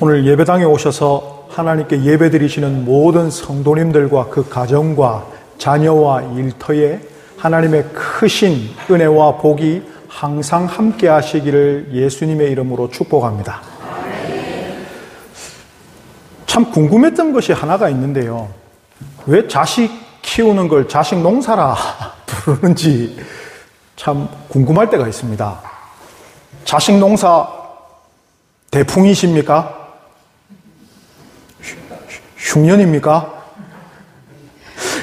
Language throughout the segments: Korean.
오늘 예배당에 오셔서 하나님께 예배드리시는 모든 성도님들과 그 가정과 자녀와 일터에 하나님의 크신 은혜와 복이 항상 함께 하시기를 예수님의 이름으로 축복합니다. 참 궁금했던 것이 하나가 있는데요. 왜 자식 키우는 걸 자식 농사라 부르는지 참 궁금할 때가 있습니다. 자식 농사 대풍이십니까? 흉년입니까?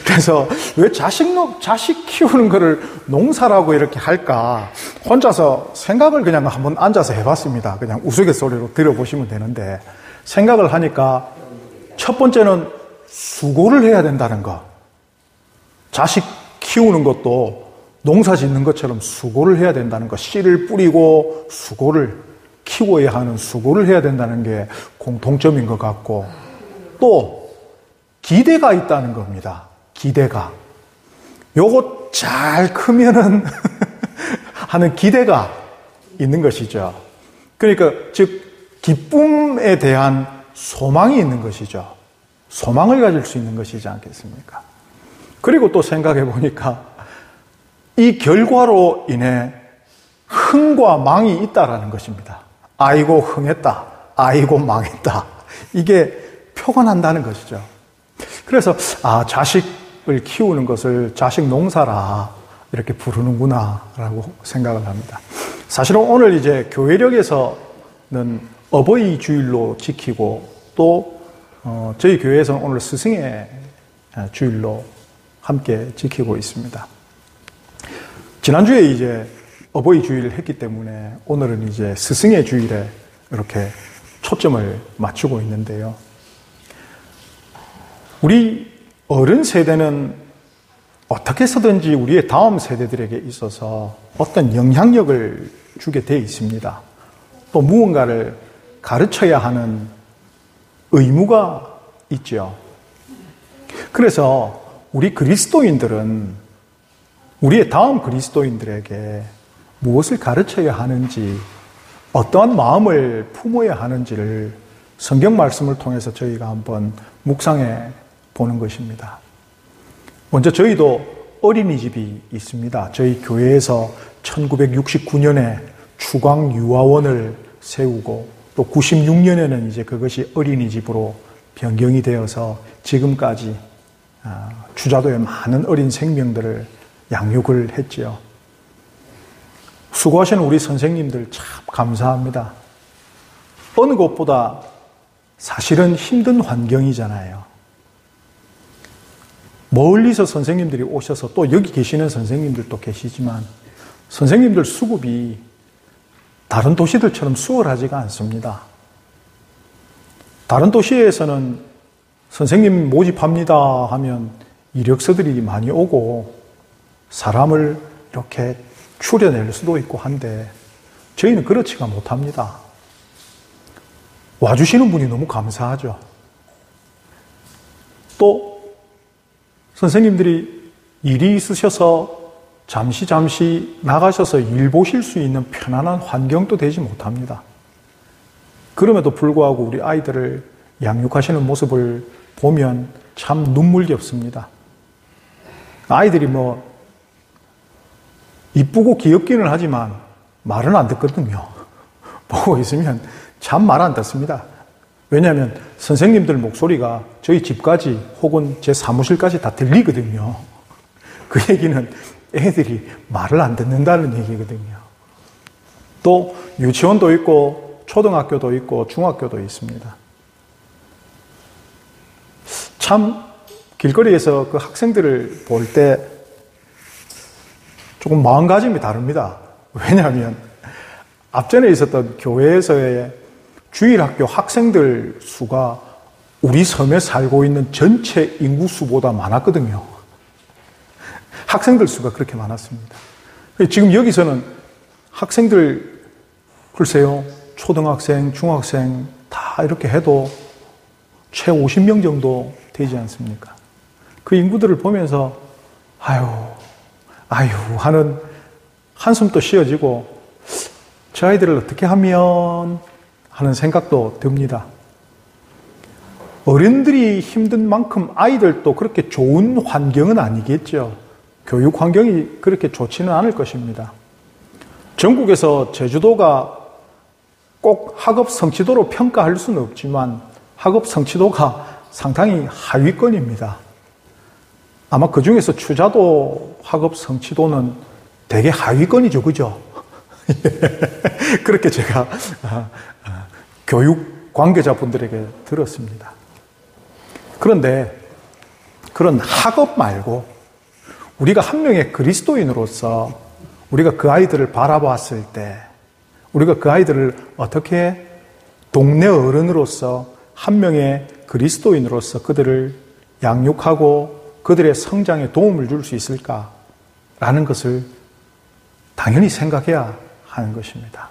그래서 왜 자식 키우는 거를 농사라고 이렇게 할까? 혼자서 생각을 그냥 한번 앉아서 해봤습니다. 그냥 우스갯소리로 들어보시면 되는데, 생각을 하니까 첫 번째는 수고를 해야 된다는 거. 자식 키우는 것도 농사 짓는 것처럼 수고를 해야 된다는 거. 씨를 뿌리고 수고를 키워야 하는 수고를 해야 된다는 게 공통점인 것 같고, 또 기대가 있다는 겁니다. 기대가. 요거 잘 크면은 하는 기대가 있는 것이죠. 그러니까 즉 기쁨에 대한 소망이 있는 것이죠. 소망을 가질 수 있는 것이지 않겠습니까? 그리고 또 생각해 보니까 이 결과로 인해 흥과 망이 있다라는 것입니다. 아이고 흥했다. 아이고 망했다. 이게 표가 난다는 것이죠. 그래서 자식을 키우는 것을 자식 농사라 이렇게 부르는구나 라고 생각을 합니다. 사실은 오늘 이제 교회력에서는 어버이 주일로 지키고 또 저희 교회에서는 오늘 스승의 주일로 함께 지키고 있습니다. 지난주에 이제 어버이 주일을 했기 때문에 오늘은 이제 스승의 주일에 이렇게 초점을 맞추고 있는데요. 우리 어른 세대는 어떻게 해서든지 우리의 다음 세대들에게 있어서 어떤 영향력을 주게 돼 있습니다. 또 무언가를 가르쳐야 하는 의무가 있죠. 그래서 우리 그리스도인들은 우리의 다음 그리스도인들에게 무엇을 가르쳐야 하는지, 어떠한 마음을 품어야 하는지를 성경 말씀을 통해서 저희가 한번 묵상해 보는 것입니다. 먼저 저희도 어린이집이 있습니다. 저희 교회에서 1969년에 추광 유아원을 세우고 또 96년에는 이제 그것이 어린이집으로 변경이 되어서 지금까지 주자도의 많은 어린 생명들을 양육을 했지요. 수고하시는 우리 선생님들 참 감사합니다. 어느 것보다 사실은 힘든 환경이잖아요. 멀리서 선생님들이 오셔서 또 여기 계시는 선생님들도 계시지만 선생님들 수급이 다른 도시들처럼 수월하지가 않습니다. 다른 도시에서는 선생님 모집합니다 하면 이력서들이 많이 오고 사람을 이렇게 추려낼 수도 있고 한데 저희는 그렇지가 못합니다. 와주시는 분이 너무 감사하죠. 또 선생님들이 일이 있으셔서 잠시 나가셔서 일 보실 수 있는 편안한 환경도 되지 못합니다. 그럼에도 불구하고 우리 아이들을 양육하시는 모습을 보면 참 눈물겹습니다. 아이들이 이쁘고 귀엽기는 하지만 말은 안 듣거든요. 보고 있으면 참 말 안 듣습니다. 왜냐하면 선생님들 목소리가 저희 집까지 혹은 제 사무실까지 다 들리거든요. 그 얘기는 애들이 말을 안 듣는다는 얘기거든요. 또 유치원도 있고 초등학교도 있고 중학교도 있습니다. 참 길거리에서 그 학생들을 볼 때 조금 마음가짐이 다릅니다. 왜냐하면 앞전에 있었던 교회에서의 주일학교 학생들 수가 우리 섬에 살고 있는 전체 인구 수보다 많았거든요. 학생들 수가 그렇게 많았습니다. 지금 여기서는 학생들 글쎄요, 초등학생, 중학생 다 이렇게 해도 채 50명 정도 되지 않습니까? 그 인구들을 보면서 아유 하는 한숨도 쉬어지고 저 아이들을 어떻게 하면 하는 생각도 듭니다. 어른들이 힘든 만큼 아이들도 그렇게 좋은 환경은 아니겠죠. 교육 환경이 그렇게 좋지는 않을 것입니다. 전국에서 제주도가 꼭 학업 성취도로 평가할 수는 없지만 학업 성취도가 상당히 하위권입니다. 아마 그 중에서 추자도 학업 성취도는 되게 하위권이죠, 그죠? 그렇게 제가 교육 관계자분들에게 들었습니다. 그런데 그런 학업 말고 우리가 한 명의 그리스도인으로서 우리가 그 아이들을 바라봤을 때 우리가 그 아이들을 어떻게 동네 어른으로서 한 명의 그리스도인으로서 그들을 양육하고 그들의 성장에 도움을 줄 수 있을까라는 것을 당연히 생각해야 하는 것입니다.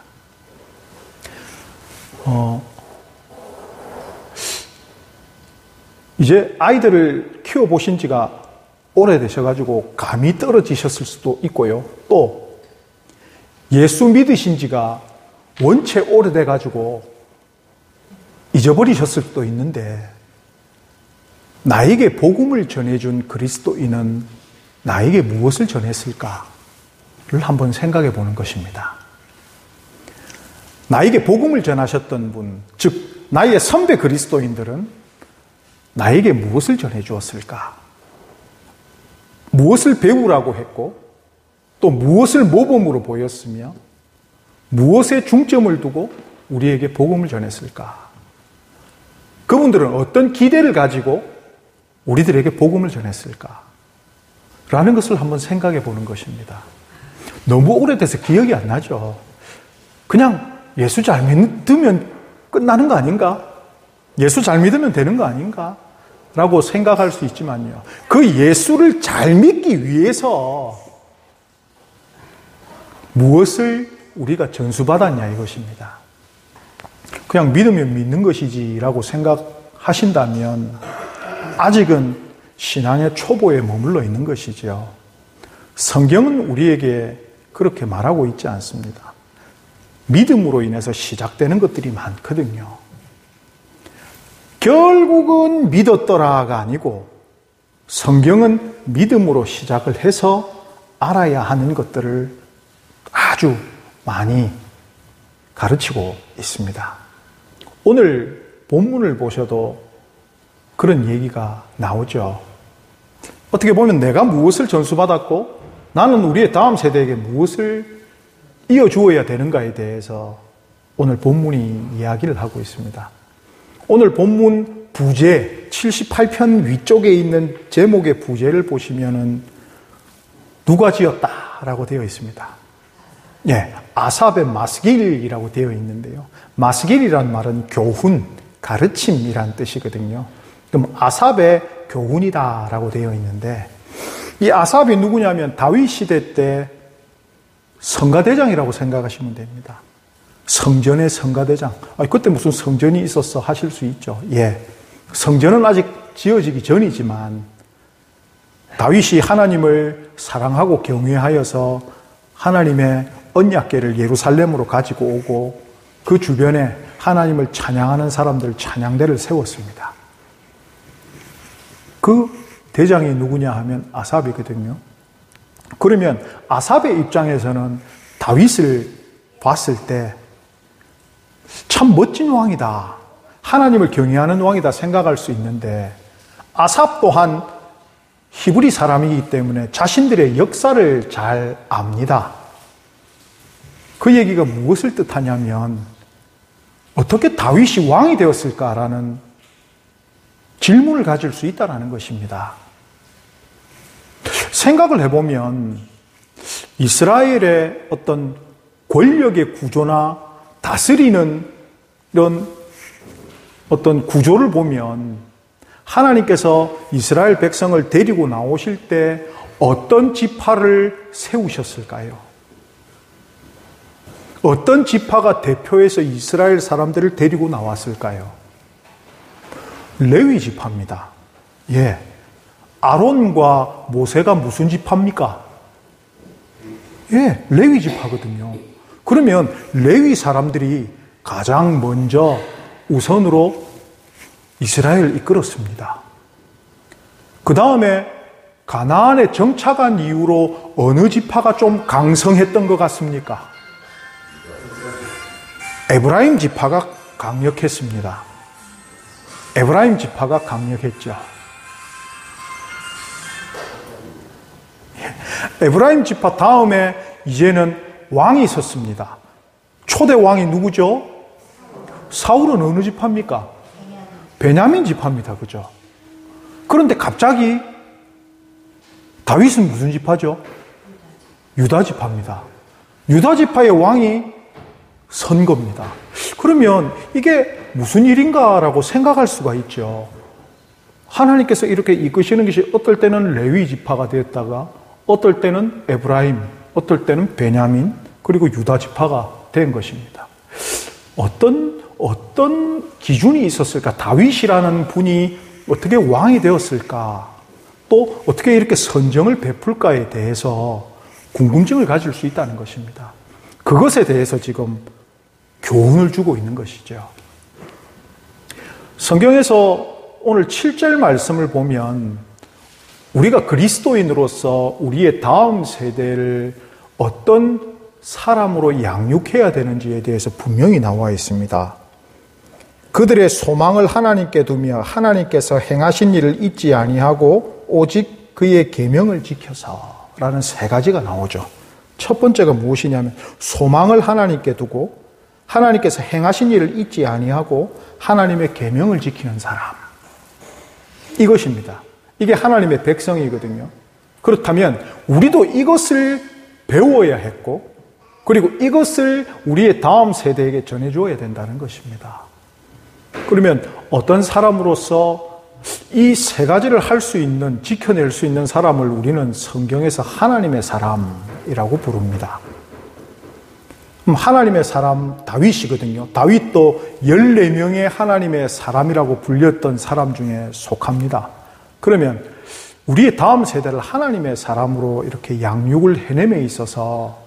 이제 아이들을 키워보신 지가 오래되셔가지고 감이 떨어지셨을 수도 있고요. 또 예수 믿으신 지가 원체 오래돼가지고 잊어버리셨을 수도 있는데 나에게 복음을 전해준 그리스도인은 나에게 무엇을 전했을까를 한번 생각해 보는 것입니다. 나에게 복음을 전하셨던 분, 즉 나의 선배 그리스도인들은 나에게 무엇을 전해주었을까? 무엇을 배우라고 했고 또 무엇을 모범으로 보였으며 무엇에 중점을 두고 우리에게 복음을 전했을까? 그분들은 어떤 기대를 가지고 우리들에게 복음을 전했을까? 라는 것을 한번 생각해 보는 것입니다. 너무 오래돼서 기억이 안 나죠. 그냥 예수 잘 믿으면 끝나는 거 아닌가? 예수 잘 믿으면 되는 거 아닌가? 라고 생각할 수 있지만요. 그 예수를 잘 믿기 위해서 무엇을 우리가 전수받았냐 이것입니다. 그냥 믿으면 믿는 것이지 라고 생각하신다면 아직은 신앙의 초보에 머물러 있는 것이죠. 성경은 우리에게 그렇게 말하고 있지 않습니다. 믿음으로 인해서 시작되는 것들이 많거든요. 결국은 믿었더라가 아니고 성경은 믿음으로 시작을 해서 알아야 하는 것들을 아주 많이 가르치고 있습니다. 오늘 본문을 보셔도 그런 얘기가 나오죠. 어떻게 보면 내가 무엇을 전수받았고 나는 우리의 다음 세대에게 무엇을 이어주어야 되는가에 대해서 오늘 본문이 이야기를 하고 있습니다. 오늘 본문 부제 78편 위쪽에 있는 제목의 부제를 보시면은 누가 지었다라고 되어 있습니다. 예, 아삽의 마스길이라고 되어 있는데요. 마스길이란 말은 교훈, 가르침이란 뜻이거든요. 그럼 아삽의 교훈이다라고 되어 있는데 이 아삽이 누구냐면 다윗 시대 때 성가대장이라고 생각하시면 됩니다. 성전의 성가대장. 그때 무슨 성전이 있었어 하실 수 있죠. 예. 성전은 아직 지어지기 전이지만 다윗이 하나님을 사랑하고 경외하여서 하나님의 언약궤를 예루살렘으로 가지고 오고 그 주변에 하나님을 찬양하는 사람들 찬양대를 세웠습니다. 그 대장이 누구냐 하면 아삽이거든요. 그러면 아삽의 입장에서는 다윗을 봤을 때 참 멋진 왕이다. 하나님을 경외하는 왕이다 생각할 수 있는데 아삽 또한 히브리 사람이기 때문에 자신들의 역사를 잘 압니다. 그 얘기가 무엇을 뜻하냐면 어떻게 다윗이 왕이 되었을까라는 질문을 가질 수 있다는 것입니다. 생각을 해보면 이스라엘의 어떤 권력의 구조나 다스리는 이런 어떤 구조를 보면 하나님께서 이스라엘 백성을 데리고 나오실 때 어떤 지파를 세우셨을까요? 어떤 지파가 대표해서 이스라엘 사람들을 데리고 나왔을까요? 레위 지파입니다. 예. 아론과 모세가 무슨 지파입니까? 예, 레위 지파거든요. 그러면 레위 사람들이 가장 먼저 우선으로 이스라엘을 이끌었습니다. 그 다음에 가나안에 정착한 이후로 어느 지파가 좀 강성했던 것 같습니까? 에브라임 지파가 강력했습니다. 에브라임 지파가 강력했죠. 에브라임 지파 다음에 이제는 왕이 있었습니다. 초대 왕이 누구죠? 사울은 어느 지파입니까? 베냐민 지파입니다. 그죠? 그런데 갑자기 다윗은 무슨 지파죠? 유다 지파입니다. 유다 지파의 왕이 선 겁니다. 그러면 이게 무슨 일인가라고 생각할 수가 있죠. 하나님께서 이렇게 이끄시는 것이 어떨 때는 레위 지파가 되었다가 어떨 때는 에브라임, 어떨 때는 베냐민, 그리고 유다 지파가 된 것입니다. 어떤 기준이 있었을까? 다윗이라는 분이 어떻게 왕이 되었을까? 또 어떻게 이렇게 선정을 베풀까에 대해서 궁금증을 가질 수 있다는 것입니다. 그것에 대해서 지금 교훈을 주고 있는 것이죠. 성경에서 오늘 7절 말씀을 보면 우리가 그리스도인으로서 우리의 다음 세대를 어떤 사람으로 양육해야 되는지에 대해서 분명히 나와 있습니다. 그들의 소망을 하나님께 두며 하나님께서 행하신 일을 잊지 아니하고 오직 그의 계명을 지켜서 라는 세 가지가 나오죠. 첫 번째가 무엇이냐면 소망을 하나님께 두고 하나님께서 행하신 일을 잊지 아니하고 하나님의 계명을 지키는 사람. 이것입니다. 이게 하나님의 백성이거든요. 그렇다면 우리도 이것을 배워야 했고 그리고 이것을 우리의 다음 세대에게 전해줘야 된다는 것입니다. 그러면 어떤 사람으로서 이 세 가지를 할 수 있는, 지켜낼 수 있는 사람을 우리는 성경에서 하나님의 사람이라고 부릅니다. 하나님의 사람 다윗이거든요. 다윗도 14명의 하나님의 사람이라고 불렸던 사람 중에 속합니다. 그러면 우리의 다음 세대를 하나님의 사람으로 이렇게 양육을 해냄에 있어서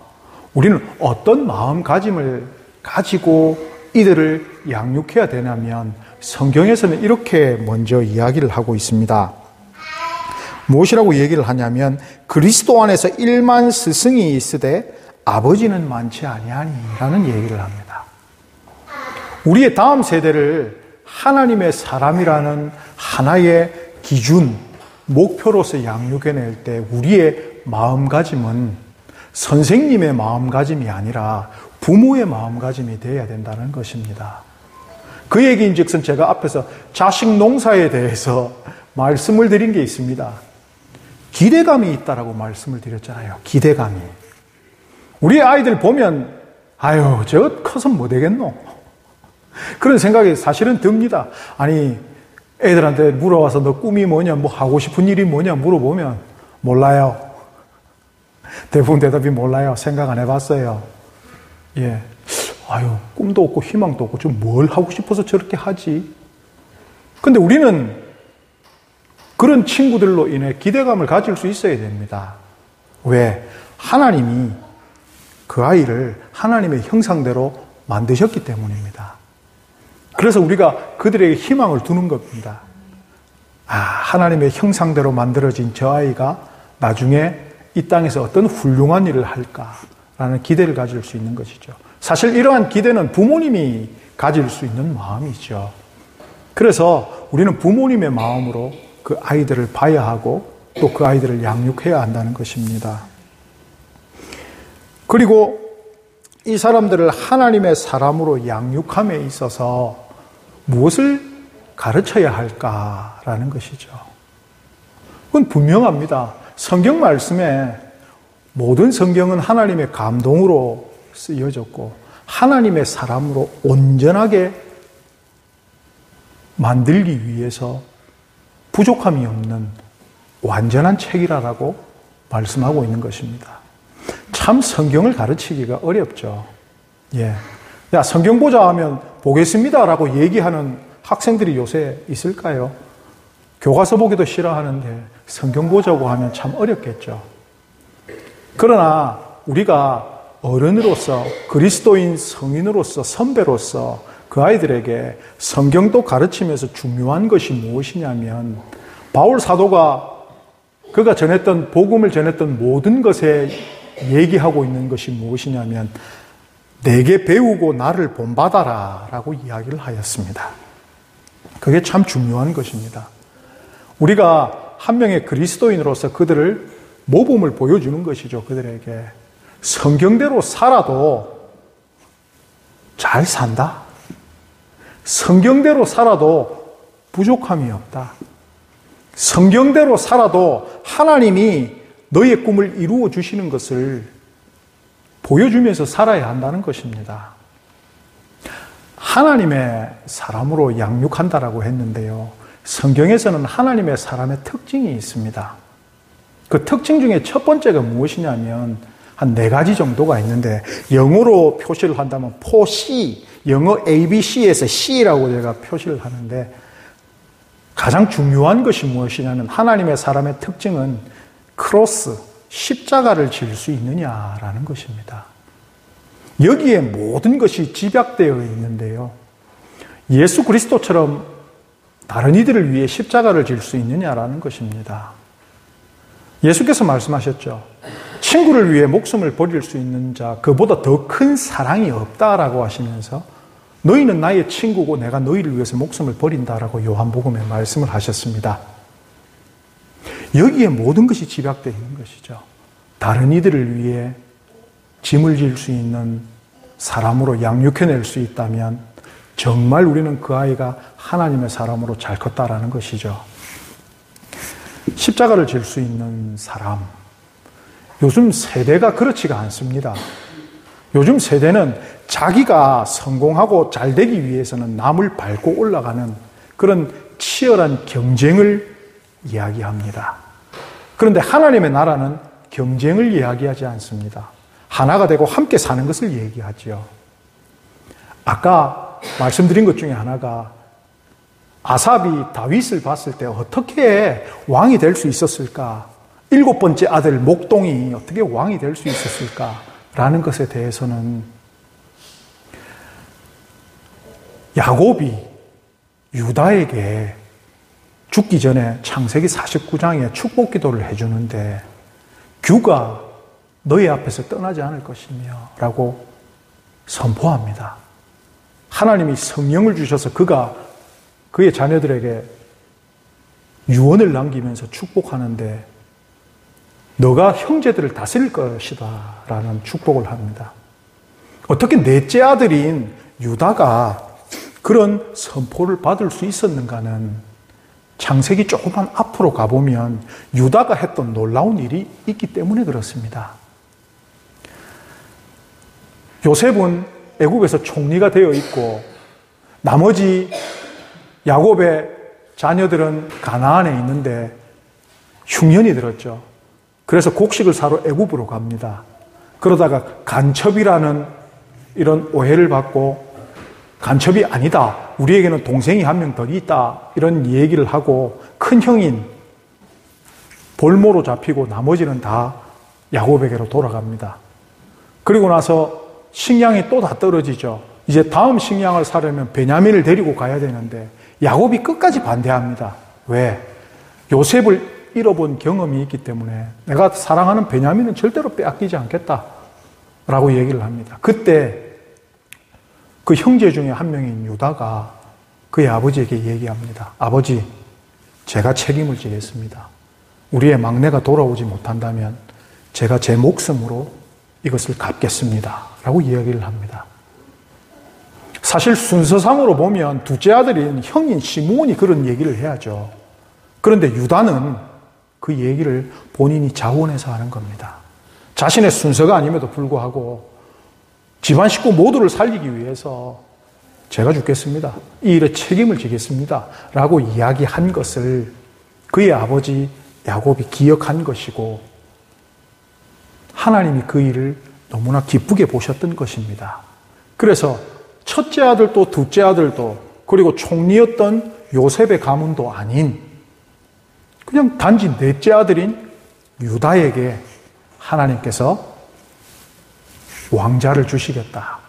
우리는 어떤 마음가짐을 가지고 이들을 양육해야 되냐면 성경에서는 이렇게 먼저 이야기를 하고 있습니다. 무엇이라고 얘기를 하냐면 그리스도 안에서 1만 스승이 있으되 아버지는 많지 아니하니 라는 얘기를 합니다. 우리의 다음 세대를 하나님의 사람이라는 하나의 기준, 목표로서 양육해낼 때 우리의 마음가짐은 선생님의 마음가짐이 아니라 부모의 마음가짐이 되어야 된다는 것입니다. 그 얘기인즉슨 제가 앞에서 자식 농사에 대해서 말씀을 드린 게 있습니다. 기대감이 있다라고 말씀을 드렸잖아요. 기대감이. 우리 아이들 보면 아유 저거 커서 뭐 되겠노? 그런 생각이 사실은 듭니다. 아니 애들한테 물어와서 너 꿈이 뭐냐, 뭐 하고 싶은 일이 뭐냐 물어보면 몰라요. 대부분 대답이 몰라요. 생각 안 해봤어요. 예. 아유, 꿈도 없고 희망도 없고 좀 뭘 하고 싶어서 저렇게 하지? 근데 우리는 그런 친구들로 인해 기대감을 가질 수 있어야 됩니다. 왜? 하나님이 그 아이를 하나님의 형상대로 만드셨기 때문입니다. 그래서 우리가 그들에게 희망을 두는 겁니다. 아, 하나님의 형상대로 만들어진 저 아이가 나중에 이 땅에서 어떤 훌륭한 일을 할까라는 기대를 가질 수 있는 것이죠. 사실 이러한 기대는 부모님이 가질 수 있는 마음이죠. 그래서 우리는 부모님의 마음으로 그 아이들을 봐야 하고 또 그 아이들을 양육해야 한다는 것입니다. 그리고 이 사람들을 하나님의 사람으로 양육함에 있어서 무엇을 가르쳐야 할까라는 것이죠. 그건 분명합니다. 성경 말씀에 모든 성경은 하나님의 감동으로 쓰여졌고 하나님의 사람으로 온전하게 만들기 위해서 부족함이 없는 완전한 책이라고 말씀하고 있는 것입니다. 참 성경을 가르치기가 어렵죠. 예. 야, 성경 보자 하면 보겠습니다라고 얘기하는 학생들이 요새 있을까요? 교과서 보기도 싫어하는데 성경 보자고 하면 참 어렵겠죠. 그러나 우리가 어른으로서 그리스도인 성인으로서 선배로서 그 아이들에게 성경도 가르치면서 중요한 것이 무엇이냐면 바울 사도가 그가 전했던 복음을 전했던 모든 것에 얘기하고 있는 것이 무엇이냐면 내게 배우고 나를 본받아라 라고 이야기를 하였습니다. 그게 참 중요한 것입니다. 우리가 한 명의 그리스도인으로서 그들을 모범을 보여주는 것이죠. 그들에게 성경대로 살아도 잘 산다. 성경대로 살아도 부족함이 없다. 성경대로 살아도 하나님이 너의 꿈을 이루어 주시는 것을 보여주면서 살아야 한다는 것입니다. 하나님의 사람으로 양육한다라고 했는데요. 성경에서는 하나님의 사람의 특징이 있습니다. 그 특징 중에 첫 번째가 무엇이냐면 한 4가지 정도가 있는데 영어로 표시를 한다면 포C, 영어 ABC에서 C라고 제가 표시를 하는데 가장 중요한 것이 무엇이냐면 하나님의 사람의 특징은 크로스, 십자가를 질 수 있느냐라는 것입니다. 여기에 모든 것이 집약되어 있는데요. 예수 그리스도처럼 다른 이들을 위해 십자가를 질 수 있느냐라는 것입니다. 예수께서 말씀하셨죠. 친구를 위해 목숨을 버릴 수 있는 자, 그보다 더 큰 사랑이 없다라고 하시면서 너희는 나의 친구고 내가 너희를 위해서 목숨을 버린다라고 요한복음에 말씀을 하셨습니다. 여기에 모든 것이 집약되어 있는 것이죠. 다른 이들을 위해 짐을 질 수 있는 사람으로 양육해낼 수 있다면 정말 우리는 그 아이가 하나님의 사람으로 잘 컸다라는 것이죠. 십자가를 질 수 있는 사람. 요즘 세대가 그렇지가 않습니다. 요즘 세대는 자기가 성공하고 잘 되기 위해서는 남을 밟고 올라가는 그런 치열한 경쟁을 이야기합니다. 그런데 하나님의 나라는 경쟁을 이야기하지 않습니다. 하나가 되고 함께 사는 것을 얘기하죠. 아까 말씀드린 것 중에 하나가 아삽이 다윗을 봤을 때 어떻게 왕이 될 수 있었을까? 7번째 아들 목동이 어떻게 왕이 될 수 있었을까라는 것에 대해서는 야곱이 유다에게 죽기 전에 창세기 49장에 축복 기도를 해주는데 규가 너희 앞에서 떠나지 않을 것이며 라고 선포합니다. 하나님이 성령을 주셔서 그가 그의 자녀들에게 유언을 남기면서 축복하는데 너가 형제들을 다스릴 것이다 라는 축복을 합니다. 어떻게 넷째 아들인 유다가 그런 선포를 받을 수 있었는가는 창세기 조금만 앞으로 가보면 유다가 했던 놀라운 일이 있기 때문에 그렇습니다. 요셉은 애국에서 총리가 되어 있고 나머지 야곱의 자녀들은 가나안에 있는데 흉년이 들었죠. 그래서 곡식을 사러 애굽으로 갑니다. 그러다가 간첩이라는 이런 오해를 받고 간첩이 아니다. 우리에게는 동생이 한 명 더 있다. 이런 얘기를 하고 큰 형인 볼모로 잡히고 나머지는 다 야곱에게로 돌아갑니다. 그리고 나서 식량이 또 다 떨어지죠. 이제 다음 식량을 사려면 베냐민을 데리고 가야 되는데 야곱이 끝까지 반대합니다. 왜? 요셉을 잃어본 경험이 있기 때문에 내가 사랑하는 베냐민은 절대로 빼앗기지 않겠다 라고 얘기를 합니다. 그때 그 형제 중에 한 명인 유다가 그의 아버지에게 얘기합니다. 아버지, 제가 책임을 지겠습니다. 우리의 막내가 돌아오지 못한다면 제가 제 목숨으로 이것을 갚겠습니다 라고 이야기를 합니다. 사실 순서상으로 보면 둘째 아들인 형인 시므온이 그런 얘기를 해야죠. 그런데 유다는 그 얘기를 본인이 자원해서 하는 겁니다. 자신의 순서가 아님에도 불구하고 집안 식구 모두를 살리기 위해서 제가 죽겠습니다. 이 일에 책임을 지겠습니다 라고 이야기한 것을 그의 아버지 야곱이 기억한 것이고 하나님이 그 일을 너무나 기쁘게 보셨던 것입니다. 그래서 첫째 아들도 둘째 아들도 그리고 총리였던 요셉의 가문도 아닌 그냥 단지 넷째 아들인 유다에게 하나님께서 왕자를 주시겠다.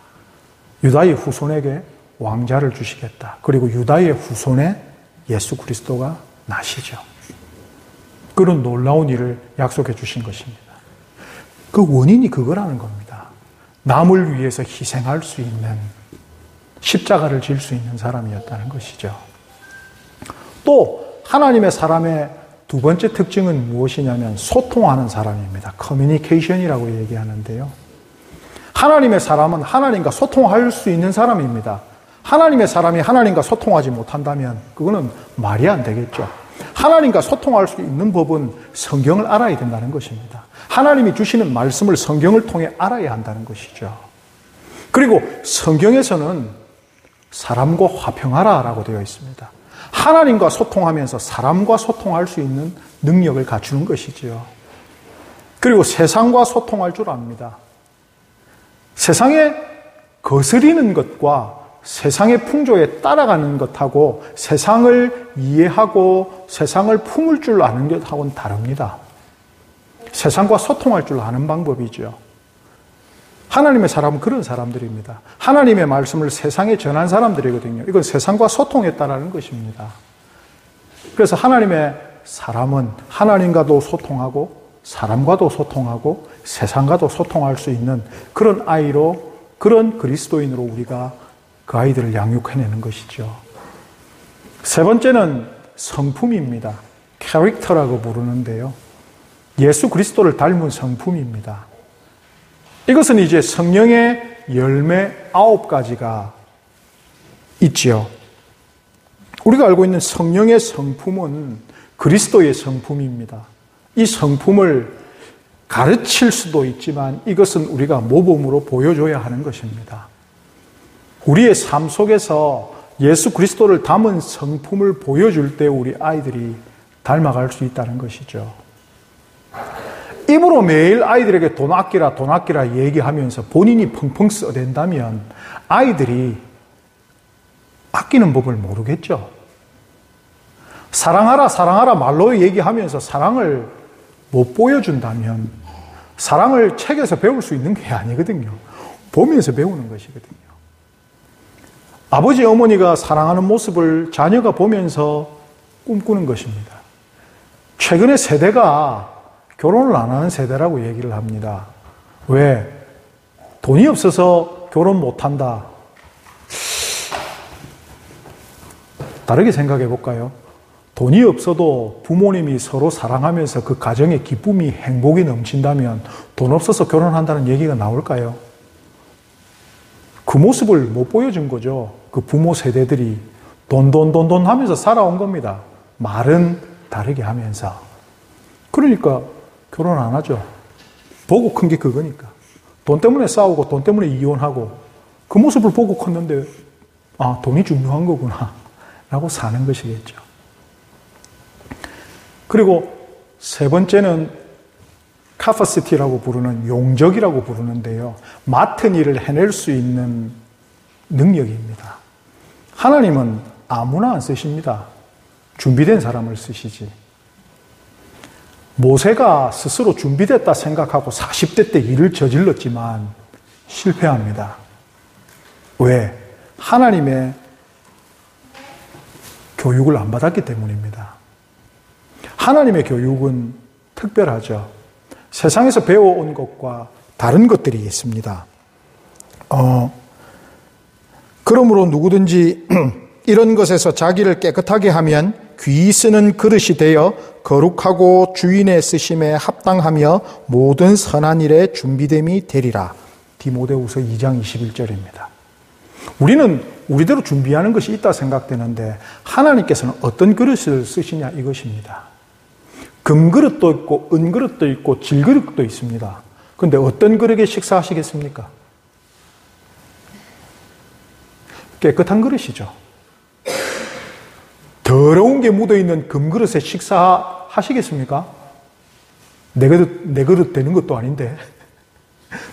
유다의 후손에게 왕자를 주시겠다. 그리고 유다의 후손에 예수 그리스도가 나시죠. 그런 놀라운 일을 약속해 주신 것입니다. 그 원인이 그거라는 겁니다. 남을 위해서 희생할 수 있는, 십자가를 질 수 있는 사람이었다는 것이죠. 또 하나님의 사람의 두 번째 특징은 무엇이냐면 소통하는 사람입니다. 커뮤니케이션이라고 얘기하는데요. 하나님의 사람은 하나님과 소통할 수 있는 사람입니다. 하나님의 사람이 하나님과 소통하지 못한다면 그거는 말이 안 되겠죠. 하나님과 소통할 수 있는 법은 성경을 알아야 된다는 것입니다. 하나님이 주시는 말씀을 성경을 통해 알아야 한다는 것이죠. 그리고 성경에서는 사람과 화평하라라고 되어 있습니다. 하나님과 소통하면서 사람과 소통할 수 있는 능력을 갖추는 것이지요. 그리고 세상과 소통할 줄 압니다. 세상에 거스리는 것과 세상의 풍조에 따라가는 것하고 세상을 이해하고 세상을 품을 줄 아는 것하고는 다릅니다. 세상과 소통할 줄 아는 방법이죠. 하나님의 사람은 그런 사람들입니다. 하나님의 말씀을 세상에 전한 사람들이거든요. 이건 세상과 소통했다라는 것입니다. 그래서 하나님의 사람은 하나님과도 소통하고 사람과도 소통하고 세상과도 소통할 수 있는 그런 아이로, 그런 그리스도인으로 우리가 그 아이들을 양육해내는 것이죠. 세 번째는 성품입니다. 캐릭터라고 부르는데요. 예수 그리스도를 닮은 성품입니다. 이것은 이제 성령의 열매 9가지가 있지요. 우리가 알고 있는 성령의 성품은 그리스도의 성품입니다. 이 성품을 가르칠 수도 있지만 이것은 우리가 모범으로 보여줘야 하는 것입니다. 우리의 삶 속에서 예수 그리스도를 담은 성품을 보여줄 때 우리 아이들이 닮아갈 수 있다는 것이죠. 입으로 매일 아이들에게 돈 아끼라 얘기하면서 본인이 펑펑 써댄다면 아이들이 아끼는 법을 모르겠죠. 사랑하라 말로 얘기하면서 사랑을 못 보여준다면 사랑을 책에서 배울 수 있는 게 아니거든요. 보면서 배우는 것이거든요. 아버지, 어머니가 사랑하는 모습을 자녀가 보면서 꿈꾸는 것입니다. 최근에 세대가 결혼을 안 하는 세대라고 얘기를 합니다. 왜? 돈이 없어서 결혼 못 한다. 다르게 생각해 볼까요? 돈이 없어도 부모님이 서로 사랑하면서 그 가정에 기쁨이, 행복이 넘친다면 돈 없어서 결혼한다는 얘기가 나올까요? 그 모습을 못 보여준 거죠. 그 부모 세대들이 돈 하면서 살아온 겁니다. 말은 다르게 하면서. 그러니까 결혼 안 하죠. 보고 큰 게 그거니까. 돈 때문에 싸우고 돈 때문에 이혼하고 그 모습을 보고 컸는데 아, 돈이 중요한 거구나 라고 사는 것이겠죠. 그리고 세 번째는 카파시티라고 부르는 용적이라고 부르는데요. 맡은 일을 해낼 수 있는 능력입니다. 하나님은 아무나 안 쓰십니다. 준비된 사람을 쓰시지. 모세가 스스로 준비됐다 생각하고 40대 때 일을 저질렀지만 실패합니다. 왜? 하나님의 교육을 안 받았기 때문입니다. 하나님의 교육은 특별하죠. 세상에서 배워온 것과 다른 것들이 있습니다. 그러므로 누구든지 이런 것에서 자기를 깨끗하게 하면 귀 쓰는 그릇이 되어 거룩하고 주인의 쓰심에 합당하며 모든 선한 일에 준비됨이 되리라. 디모데후서 2장 21절입니다. 우리는 우리대로 준비하는 것이 있다 생각되는데 하나님께서는 어떤 그릇을 쓰시냐 이것입니다. 금그릇도 있고 은그릇도 있고 질그릇도 있습니다. 그런데 어떤 그릇에 식사하시겠습니까? 깨끗한 그릇이죠. 더러운 게 묻어있는 금그릇에 식사하시겠습니까? 내 그릇 되는 것도 아닌데.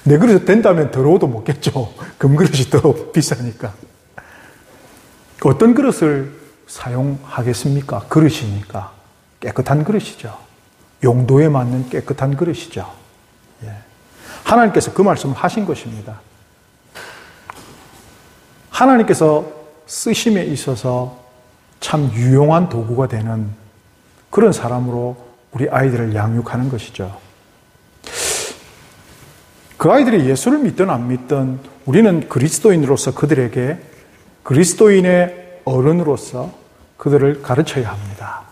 내 그릇 된다면 더러워도 먹겠죠. 금그릇이 더 비싸니까. 어떤 그릇을 사용하겠습니까? 그릇이니까. 깨끗한 그릇이죠. 용도에 맞는 깨끗한 그릇이죠. 예. 하나님께서 그 말씀을 하신 것입니다. 하나님께서 쓰심에 있어서 참 유용한 도구가 되는 그런 사람으로 우리 아이들을 양육하는 것이죠. 그 아이들이 예수를 믿든 안 믿든 우리는 그리스도인으로서 그들에게 그리스도인의 어른으로서 그들을 가르쳐야 합니다.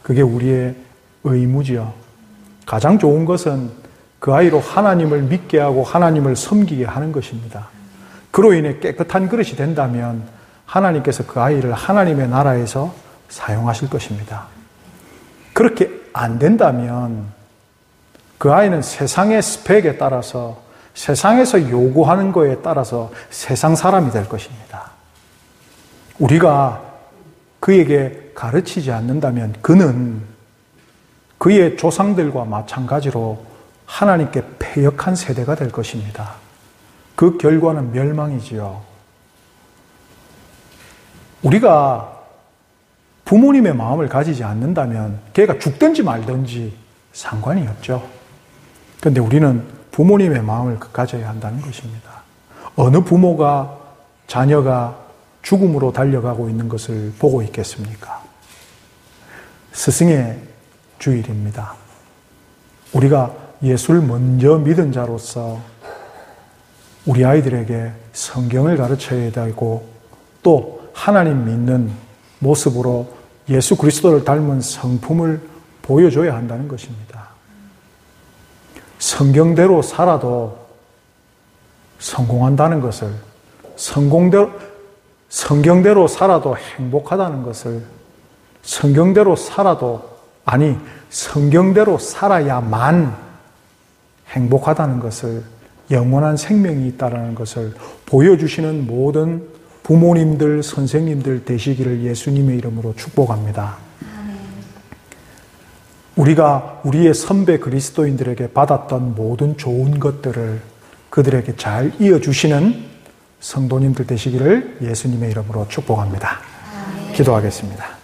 그게 우리의 의무지요. 가장 좋은 것은 그 아이로 하나님을 믿게 하고 하나님을 섬기게 하는 것입니다. 그로 인해 깨끗한 그릇이 된다면 하나님께서 그 아이를 하나님의 나라에서 사용하실 것입니다. 그렇게 안 된다면 그 아이는 세상의 스펙에 따라서 세상에서 요구하는 거에 따라서 세상 사람이 될 것입니다. 우리가 그에게 가르치지 않는다면 그는 그의 조상들과 마찬가지로 하나님께 패역한 세대가 될 것입니다. 그 결과는 멸망이지요. 우리가 부모님의 마음을 가지지 않는다면 걔가 죽든지 말든지 상관이 없죠. 그런데 우리는 부모님의 마음을 가져야 한다는 것입니다. 어느 부모가 자녀가 죽음으로 달려가고 있는 것을 보고 있겠습니까? 스승의 주일입니다. 우리가 예수를 먼저 믿은 자로서 우리 아이들에게 성경을 가르쳐야 되고 또 하나님 믿는 모습으로 예수 그리스도를 닮은 성품을 보여줘야 한다는 것입니다. 성경대로 살아도 성공한다는 것을, 성경대로 살아도 행복하다는 것을, 성경대로 살아야만 행복하다는 것을, 영원한 생명이 있다는 것을 보여주시는 모든 부모님들, 선생님들 되시기를 예수님의 이름으로 축복합니다. 우리가 우리의 선배 그리스도인들에게 받았던 모든 좋은 것들을 그들에게 잘 이어주시는 성도님들 되시기를 예수님의 이름으로 축복합니다. 기도하겠습니다.